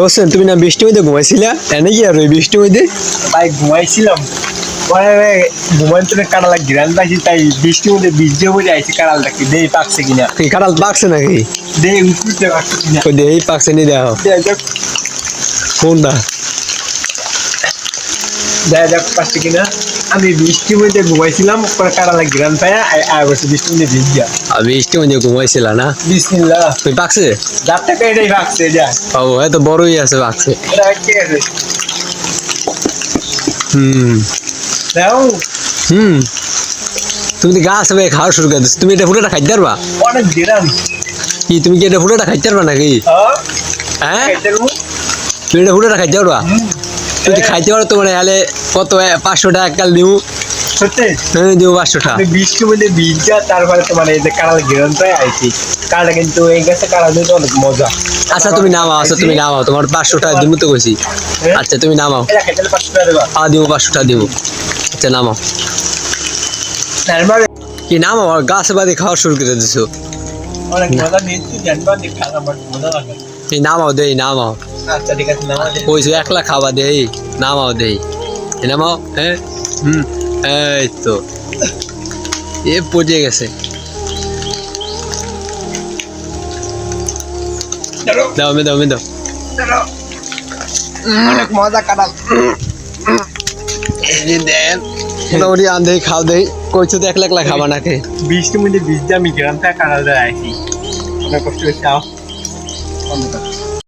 হোসেন তুমি না বৃষ্টির মধ্যে ঘুমাইছিলা এনে কি আর ওই বৃষ্টির মধ্যে? ভাই ঘুমাইছিলাম, পরে ঘুমাইতে কাঁড়াল ঘিরান পাইছি, তাই বৃষ্টির মধ্যে বীর্য বলে আইছি কাঁড়ালটা কি দেই পাকছে কিনা, কি কাঁঠাল পাকছে নাকি? দেই উঠতে পারছে কিনা। ওই দেই পাকছে নি দেখো কোনটা দেখা যাক পারছে কিনা। আমি বৃষ্টির মধ্যে ঘুমাইছিলাম, পরে কাঁড়াল ঘিরান পাই বসে বৃষ্টির মধ্যে ভিজা। আর বৃষ্টির মধ্যে ঘুমাইছিলা না? বিসমিল্লাহ, তুই পাকছে? যার টাকা এটাই পাকছে, যা ও এত বড়ই আছে পাকছে। এটা ঠিক আছে। হুম দেখো হুম তুমি তো গাছ হবে খাওয়া শুরু করে দিচ্ছ, তুমি এটা পুরোটা খাইতে পারবা? অনেক ঘিরান। কি তুমি কি এটা পুরোটা খাইতে পারবা নাকি? হ্যাঁ তুমি এটা পুরোটা খাইতে পারবা? তুমি খাইতে পারো তোমার হলে কত 500 টাকা কাল দিব। সত্যি হ্যাঁ দিব 500 টাকা। বৃষ্টির মধ্যে ভিজা, তারপরে তোমার এই যে কাঁড়াল ঘিরান পাই আইছি। কাঁড়া কিন্তু এই গাছে কাঁড়া দিতে অনেক মজা। আচ্ছা তুমি নামাও, আচ্ছা তুমি নামাও, তোমার 500 টাকা দিব তো কইছি। আচ্ছা তুমি নামাও। এটা খাইতে 500 টাকা দেবা? দিব 500 টাকা দিব। আচ্ছা নামাও। তারপরে কি নামাও, আর গাছ বাদে খাওয়া শুরু করে দিছো। অনেক মজা নিচ্ছি, জানবা দেখা আমার মজা লাগে। এই নামাও দেই নামাও। আচ্ছা ঠিক আছে, নামা দে। কইছো একলা খাওয়া দেই, নামাও দেই। এই নামাও। হ্যাঁ হুম এই তো এ পচে গেছে। দাও মে দাও মে দাও। অনেক মজা কাঁড়াল। এই দেন মোটামুটি আন্ধে খাও দেই। কইছো তো একলা একলা খাবা নাকি? বৃষ্টির মধ্যে ভিজা, আমি গ্রাম থেকে কাঁড়াল দিয়ে আইছি, অনেক কষ্ট করে চাও।